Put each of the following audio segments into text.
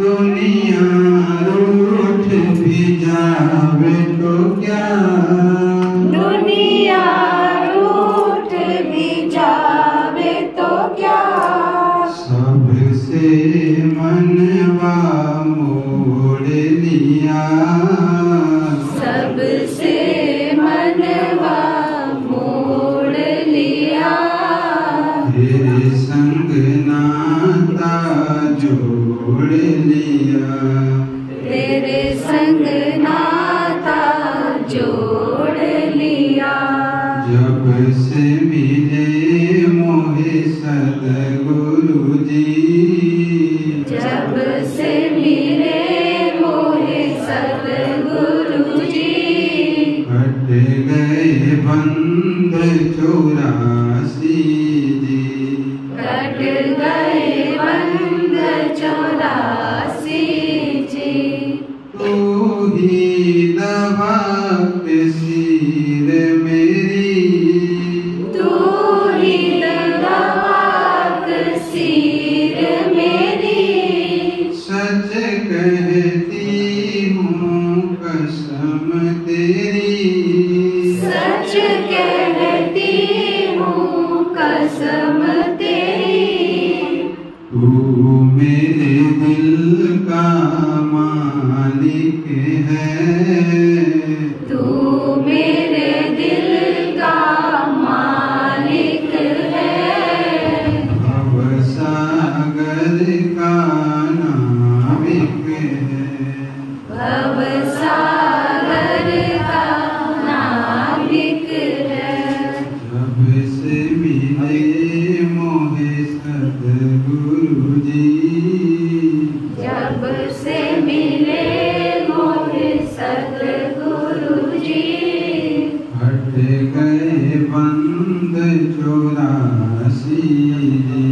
दुनिया रूठ भी जावे तो क्या, दुनिया रूठ भी जावे तो क्या, सबसे मनवा मोड़ लिया, सबसे मनवा मोड़ लिया, तेरे संग नाता जोड़ लिया, तेरे संग नाता जोड़ लिया, जब से मिले मोहे सद्गुरु जी, जब से मिले मोहे सद्गुरु जी, कट गए बंध 84 जी, कट गए बंध 84 जी, तू ही दबा के सिर मेरी, तू ही दबाक सिर मेरी, सच कहती हूँ कसम तेरी, सच कहती हूँ कसम तेरी, तू मेरे दिल का मालिक है, तू मेरे दिल का मालिक है, भवसागर का नाविक है, भवसागर का नाविक है, जब से मिले मोहे सद्गुरु जी, जब से मिले मोहे सद्गुरु जी, हट गए बंद 84 जी,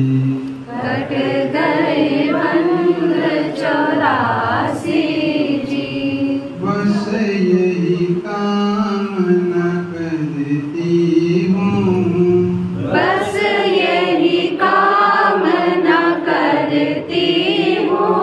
कट गए बंध 84 जी, बस यही कामना करती हूँ, बस यही कामना करती हूँ,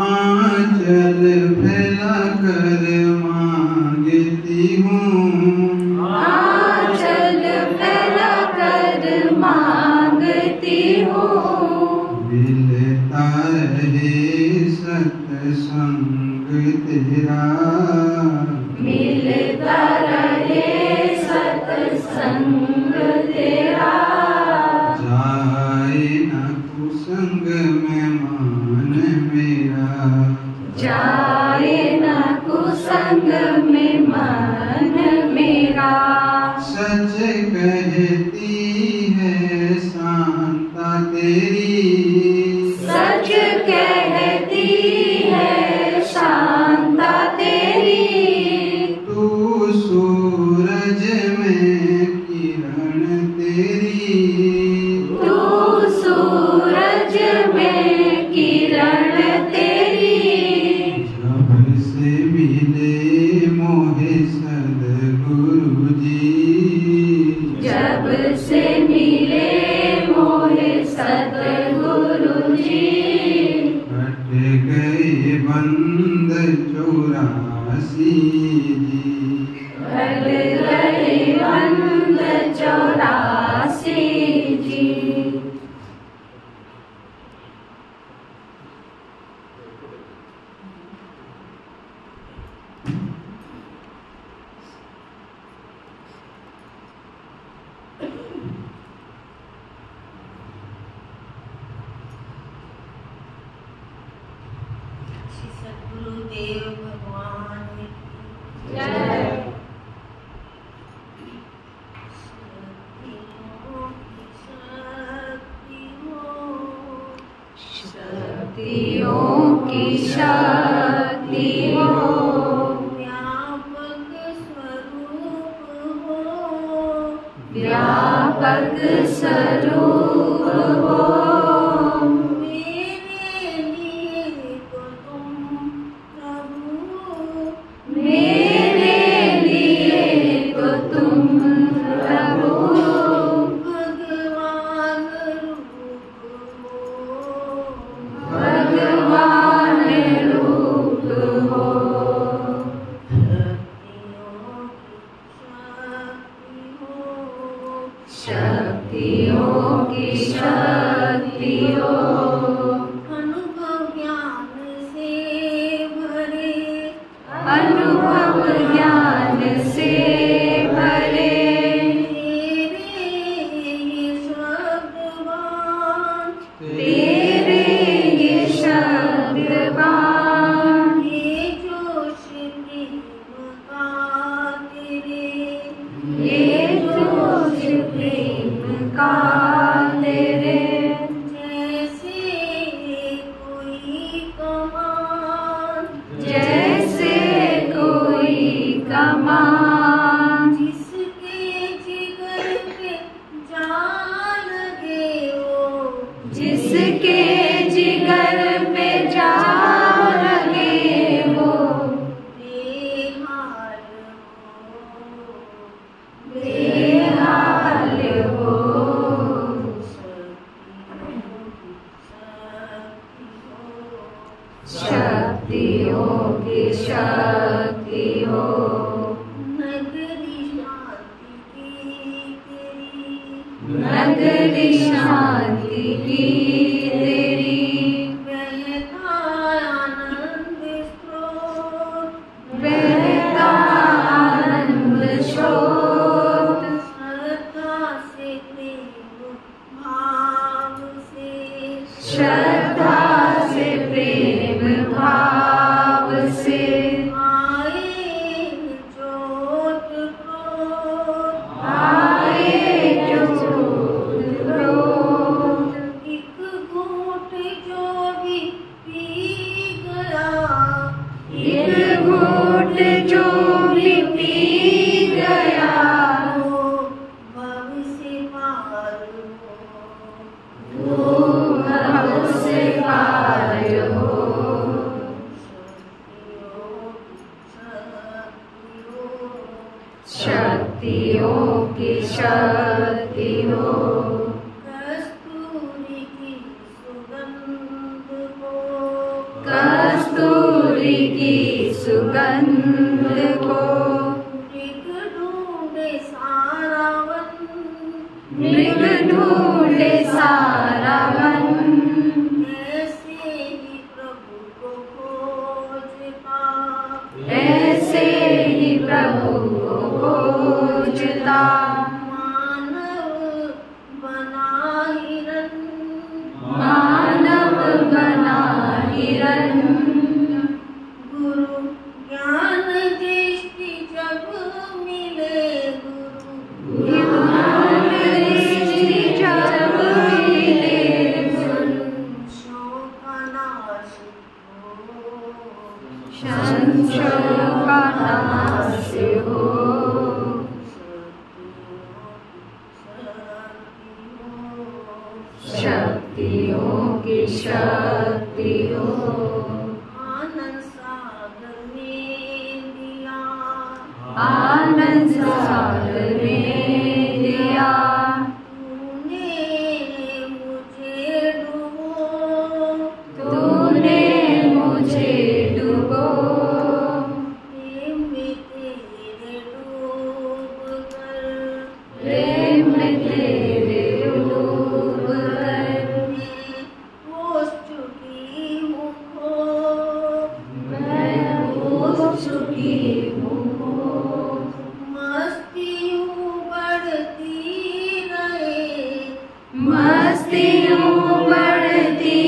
आंचल फैला कर मांगती हूँ, आंचल फैला कर मांगती हूँ, मिलता रहे सत्संग तेरा, मिलता रहे सत्संग तेरा, जाए न कुसंग में मान मेरा, जाए न कुसंग में मन मेरा, सच कहती है शांता तेरी, सच कहती है शांता तेरी, तू सूरज में किरण तेरी, तू सूरज में किरण तेरी, जब से मिले मोहे सद्गुरु जी, जब से मिले मोहे सद्गुरु जी, कट गए बंद 84 जी, कट गए बंध 84 जी, श्री सद्गुरुदेव भगवान की जय। शक्तियों की शक्ति हो, व्यापक स्वरूप हो, व्यापक स्वरूप हो, मेरे लिए तो तुम प्रभु, मेरे लिए तो तुम प्रभु, भगवान रूप हो, भगवान शक्तियों की शक्ति हो। नगरी शांति की तेरी, नगरी शांति की तेरी, बहता आनंद स्रोत, बहता आनंद स्रोत, श्रद्धा से प्रेम भाव से, श्रद्धा से प्रेम भाव से, आए ज्योत क्रोध, आए ज्योत क्रोध, एक घूंट जो भी पी गया, एक घूंट जो भी पी गया, वो भव से पार हो। वो भव से पार हो। शक्तियों की शक्ति हो। कस्तूरी की सुगंध हो, कस्तूरी की सुगंध को, मृग ढूंढे सारा वन, मृग ढूंढे सारा वन, ऐसे ही प्रभु को खोजता, ऐसे ही प्रभु को खोजता। मानव बना हिरन, मानव बना हिरन, गुरु ज्ञान दृष्टि जब मिले, गुरु ज्ञान दृष्टि जब मिले, संशयों का नाश हो। संशयों का नाश हो। शक्तियों की शक्ति हो। आनंद सागर में दिया, आनंद सागर में दिया, तूने मुझे डुबो, तूने मुझे डुबो, प्रेम में तेरे डूब कर, प्रेम में तेरे डूब कर, मैं होश चुकी हूँ खो, मैं हो चुकी हूँ। मस्तियों बढ़ती रहे, मस्तियों बढ़ती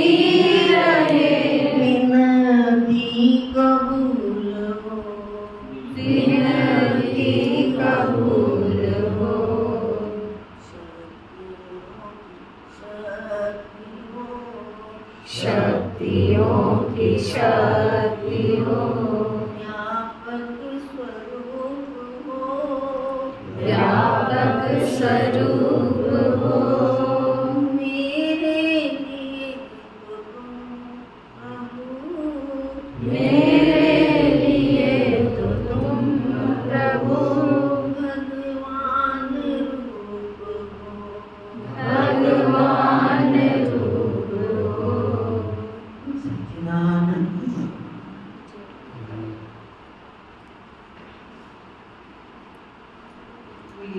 रहे, विनती कबूल हो। विनती कबूल हो। शक्तियों की शक्ति हो। व्यापक स्वरूप हो, व्यापक स्वरूप हो। मेरे लिए तो तुम प्रभु, मेरे लिए तो तुम प्रभु भगवान रूप हो। भगवान रूप हो।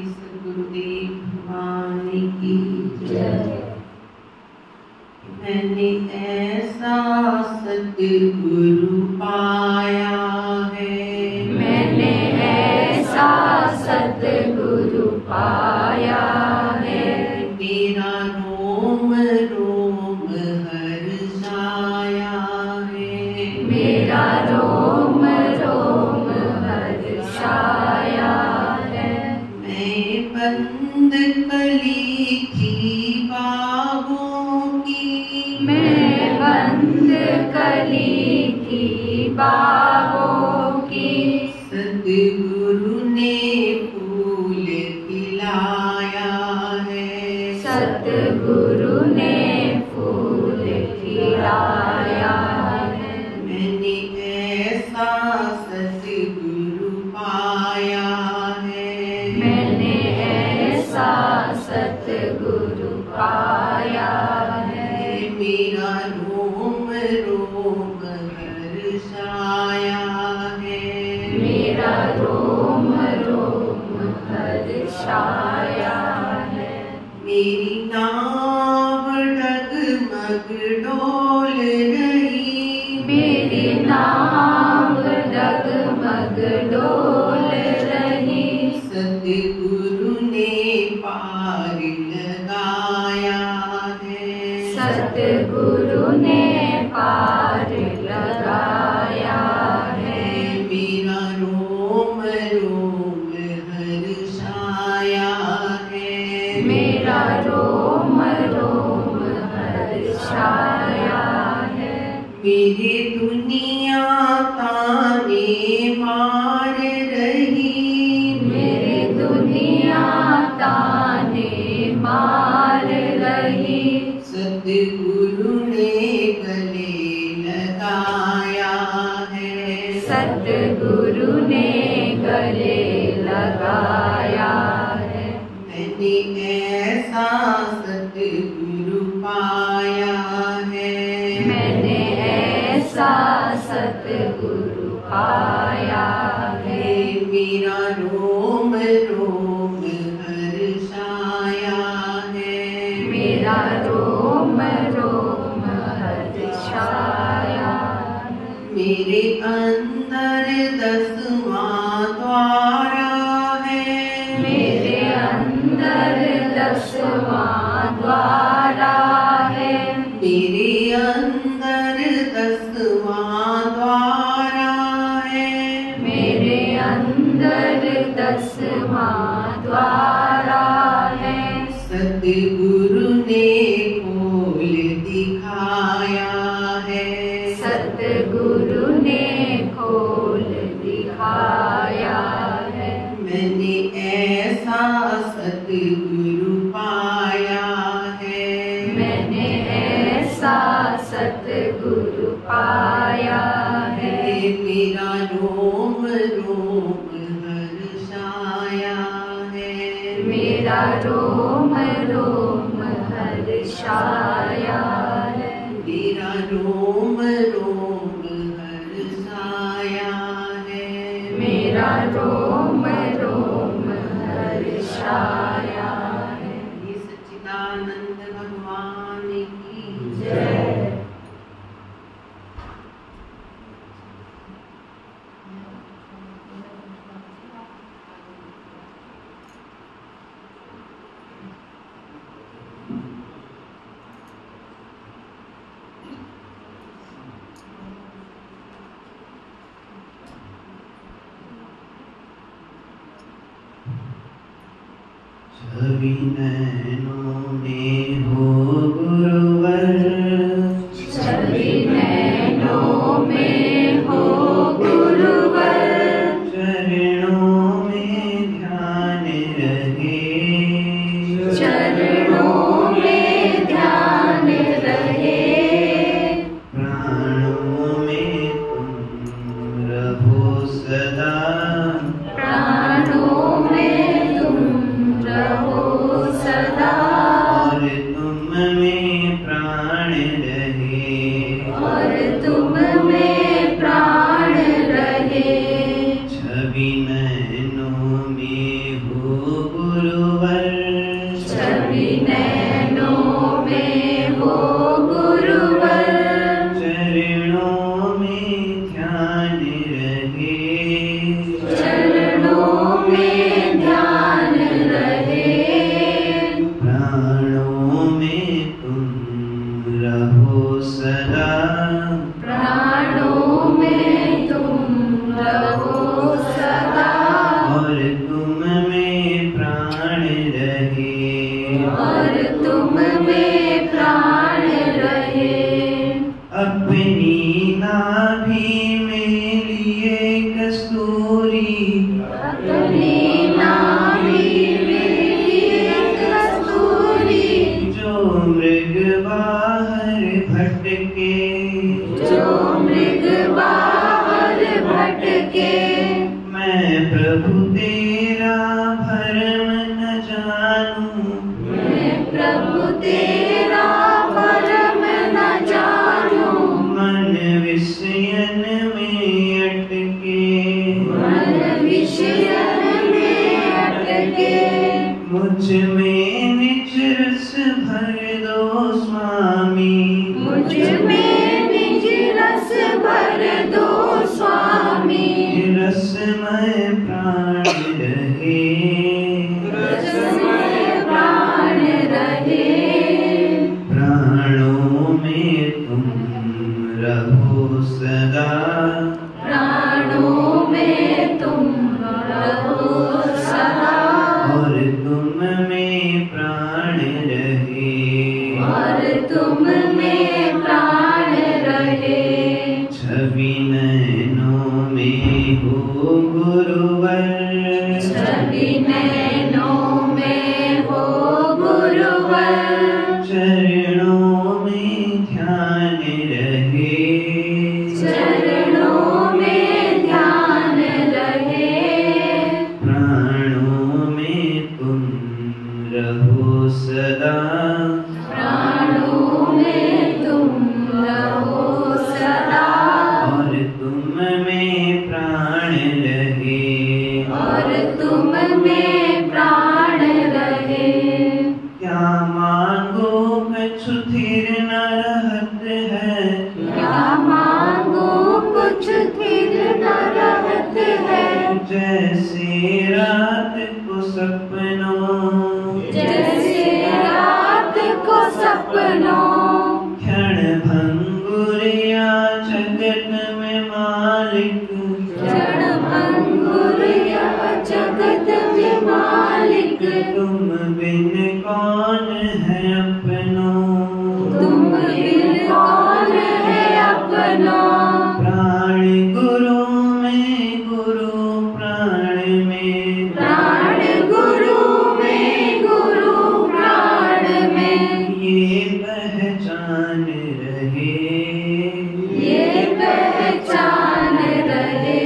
सदगुरुदेव भगवान की जय। मैंने ऐसा सदगुरु पाया है, मैंने ऐसा सद्गुरु पाया है, मेरा रोम रोम हर्षाया है, मेरा रोम रोम हर्षाया है। मैं बंद कली थी बागों की, मैं बंद कली की बागों की, सदगुरु ने फूल खिलाया है, सतगुरु ने फूल खिलाया है। मैंने ऐसा सदगुरु पाया है, मैंने ऐसा सतगुरु पाया है, मेरा रोम रोम हर्षाया है। मेरा रोम रोम हर्षाया है। मेरी नाव डगमग डोल रही, मेरी नाव डगमग डोल रही। सतगुरु ने पार लगाया है। सतगुरु ने पार लगाया है। मेरा रोम रोम हर्षाया है। मेरा रोम रोम हर्षाया है। मेरी दुनिया ताने मार रही, मेरी दुनिया ताने मार रही। सतगुरु ने गले लगाया है। सतगुरु ने गले लगाया है। मैंने ऐसा सतगुरु पाया है। मैंने ऐसा सतगुरु पाया है। मेरा रोम रोम हर्षाया है। मेरा रोम रोम हर्षाया है। मेरे अंदर 10वां द्वारा है। मेरे अंदर 10वां द्वारा है। मेरे अंदर 10वां द्वारा है। मेरे अंदर 10वां द्वारा है। सतगुरु ने खोल दिखाया है। सतगुरु ने खोल दिखाया है। मैंने ऐसा सतगुरु पाया है। मैंने ऐसा सतगुरु पाया है। मेरा रोम रोम हर्षाया है। मेरा रोम रोम हर्षाया है। मेरा रोम रोम हर्षाया है। मेरा रोम रोम हर्षाया है। ये सच्चिदानंद भगवान की जय। छवि नैनों में हो गुरुवर, छवि नैनों में हो गुरुवर। चरणों में ध्यान रहे, चरणों में ध्यान रहे। प्राणों में तुम रहो सदा, प्राणों में तुम रहो सदा। और तुम में प्राण रहे, और तुम में प्राण रहे। छवि नैनों में हो गुरुवर, छवि नैनों में हो गुरुवर। चरणों में ध्यान रहे, चरणों में ध्यान रहे। प्राणों में तुम रहो सदा, प्राणों में तुम रहो सदा। और तुम में प्राण रहे, और तुम में प्राण रहे। अपनी नाभि में लिए कस्तूरी, अपनी नाभि में लिए कस्तूरी। जो मृग बाहर भटके, जो मृग बाहर भटके। मैं प्रभु तेरा भरम न जानूं, मैं प्रभु तेरा भरम न जानूं। मन विषयन रहो सदा, प्राणों में तुम रहो सदा, और तुम में प्राण रहे, और तुम में प्राण रहे। छवि नैनों में हो गुरुवर, छवि नैनों में हो गुरुवर, चरणों में ध्यान रहे, चरणों में ध्यान रहे। प्राणों में तुम रहो सदा, प्राणों में तुम रहो सदा, और तुम में प्राण रहे, और तुम में प्राण रहे। क्या मांगो कछु थिर न रहत है, क्या मांगो कुछ फिर न रहत है, जैसे रात को सपनों, जैसे रात को सपनों। क्षण भंगुरिया जगत में मालिक, क्षण भंगुर यह जगत में मालिक, तुम बिन कौन है अपनों, तुम बिन कौन है अपना। प्राण गुरु में गुरु प्राण में, प्राण गुरु में गुरु प्राण में, ये पहचान रहे, ये पहचान रहे।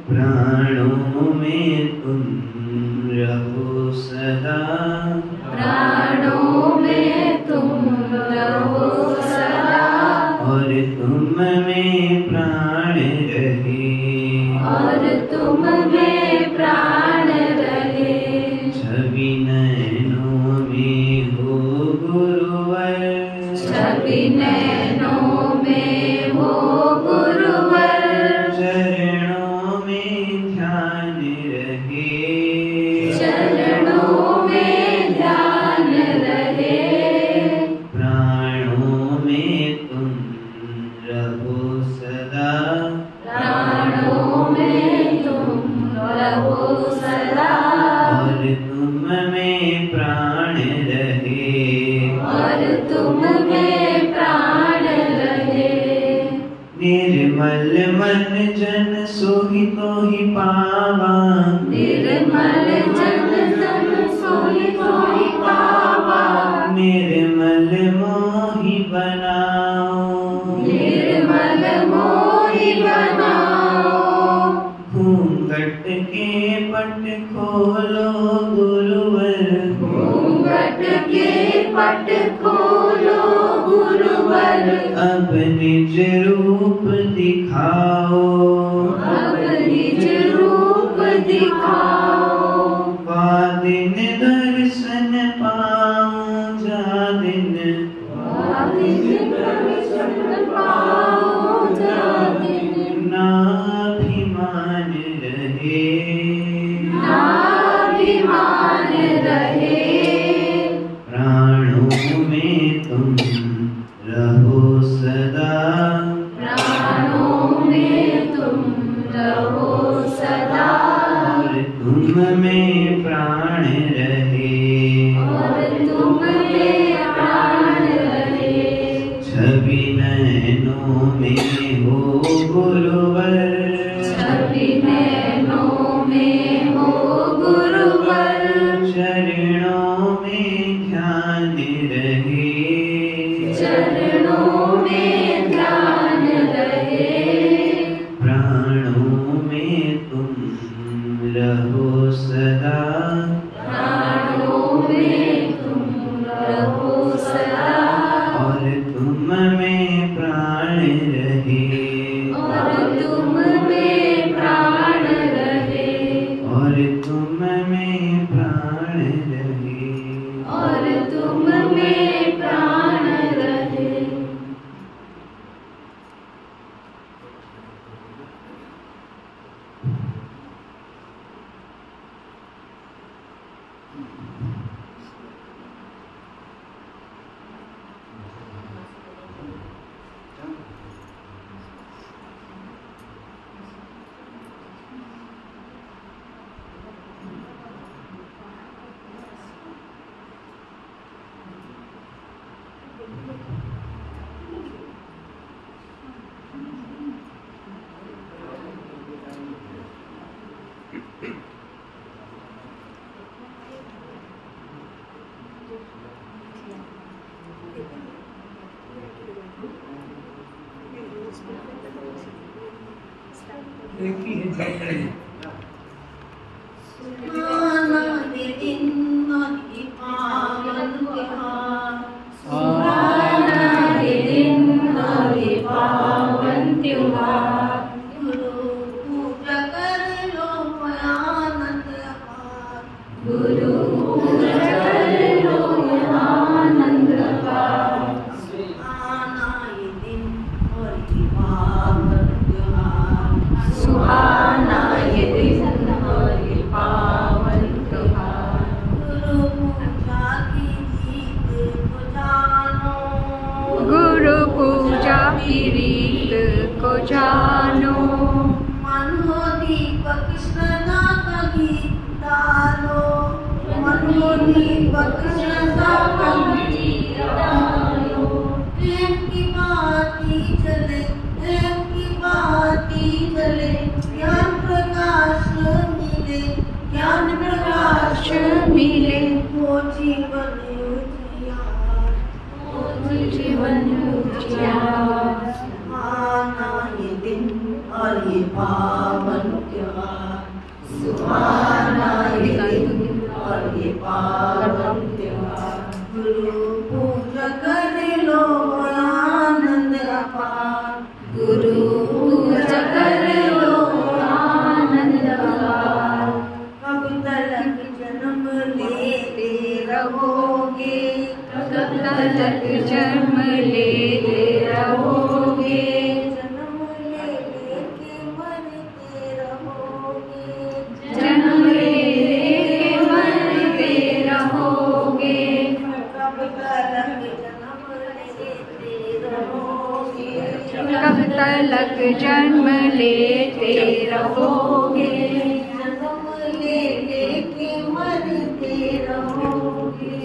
प्राणों में तुम रहो सदा, प्राणों में तुम रहो सदा, और तुम में प्राण रहे, और तुम में प्राण रहे। छवि नैनों में हो गुरुवर, छवि नैनों में हो गुरुवर, चरणों में ध्यान रहे, चरणों में ध्यान रहे। प्राणों में तुम रहो सदा, प्राणों में तुम रहो सदा, और तुम में प्राण रहे, और तुम में प्राण रहे। निर्मल मन जन सोहि तोहि पावा, निर्मल जन तन सोई सोई पावा, निर्मल मोहि बनाओ, निर्मल मोहि बनाओ। घूंघट के पट खोलो गुरुवर, घूंघट के पट खोलो गुरुवर, अब निज रूप दिखाओ, अब निज रूप दिखाओ। वादिन दर्शन पाऊं जा दिन, वादिन दर्शन पाओ जा दिन, नाभिमान रहे, नाभिमान रहे। प्राणों में तुम रहो सदा, प्राणों में तुम रहो सदा, और तुम में प्राण रहे, और तुम में प्राण रहे। छवि नैनों में हो गुरुवर, छवि नैनों में हो गुरुवर, चरणों में ध्यान रहे, चरणों में ध्यान रहे। प्राणों में तुम रहो सदा, प्राणों में तुम रहो सदा, और तुम में प्राण रहे, एक ही है जय। सुहाना ये दिन और ये पावन त्योहार, सुहाना ये दिन और ये पावन त्योहार। गुरु पूजा कर लो आनंद अपार, गुरु पूजा कर लो आनंद अपार। सुहाना ये दिन और ये पावन त्योहार, सुहाना ये दिन और ये पावन त्योहार। गुरु पूजा की रीत को जानो, गुरु पूजा की रीत को जानो। मन हो दीपक श्रद्धा का गीत डालो, मन हो दीपक श्रद्धा का गीत डालो। प्रेम की बाती जले, प्रेम की बाती जले, ज्ञान प्रकाश मिले, ज्ञान प्रकाश मिले, वो जीवन उजियार, वो जीवन उजियार। सुहाना ये दिन और ये पावन त्योहार, सुहाना ये दिन और ये पावन त्योहार। गुरु पूजा कर लो आनंद अपार, गुरु पूजा कर लो आनंद अपार। कब तलक जन्म लेते रहोगे, कब तक जन्म लेते रहोगे, जन्म लेके मरते रहोगे, जन्म लेके मरते रहोगे। कब तलक जन्म लेते रहोगे, कब तक जन्म लेते रहोगे, जन्म लेके मरते रहोगे।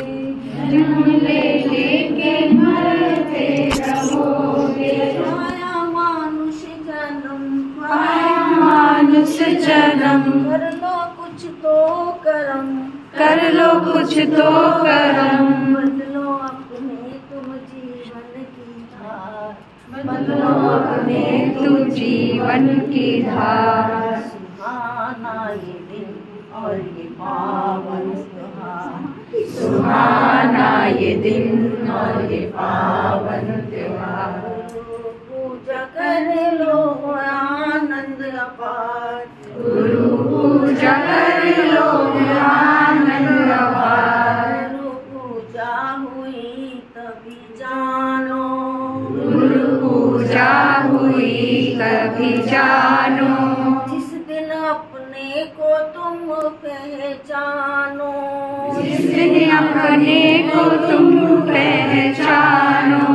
जन्म लेके मरते रहोगे। पाया मानुष जन्म, पाया मानुष जन्म, कर लो कुछ तो करम, कर लो कुछ तो करम। बदलो अपने तुम जीवन की धार, बदलो अपने तू जीवन की धार। सुहाना ये दिन और ये पावन त्योहार, सुहाना ये दिन और ये पावन त्योहार। पूजा कर लो आनंद अपार, गुरु पूजा कर लो आनंद अपार। गुरु पूजा हुई तभी जानो, गुरु पूजा हुई कभी जानो। जिस दिन अपने को तुम पहचानो, जिस दिन अपने को तुम पहचानो।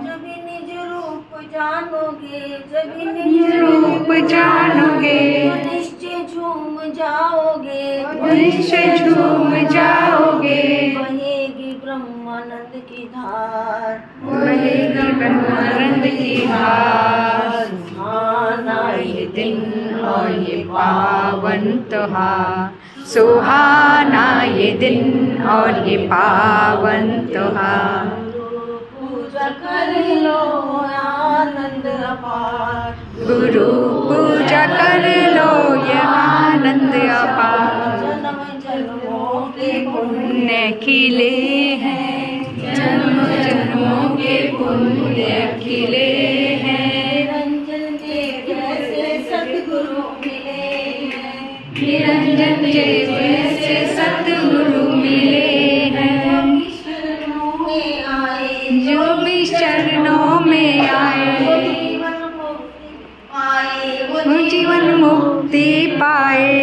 जब निज रूप जानोगे, जब निज रूप जानोगे, तो निश्चय झूम जाओगे, निश्चय झूम जाओगे। बहेगी ब्रह्मानंद की धार, बहेगी ब्रह्मानंद की धार। सुहाना ये दिन और ये पावन त्योहार, सुहाना ये दिन और ये पावन त्योहार। पूजा कर लो आनंद अपार, गुरु पूजा कर लो ये आनंद अपार। जन्म जन्मों के पुण्य खिले हैं, जन्म जन्मों के पुण्य खिले हैं। निरंजन के जैसे सतगुरु मिले हैं, निरंजन जैसे सतगुरु मिले हैं। शरणों में आए, जो भी चरणों में आए, जीवन मुक्ति पाए, वो जीवन मुक्ति पाए।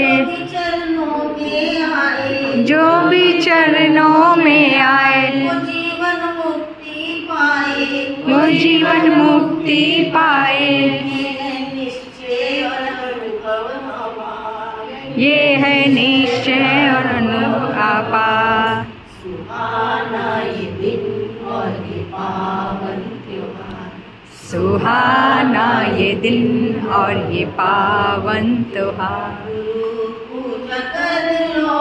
चरणों में आए, जो भी चरणों में आए, वो जीवन मुक्ति पाए, वो जीवन मुक्ति पाए। निश्चय और अनुभव हमारे, ये है निश्चय और अनुभव आपार। सुहाना ये दिन और ये पावन त्योहार, सुहाना ये दिन और ये पावन त्योहार। पूजा कर लो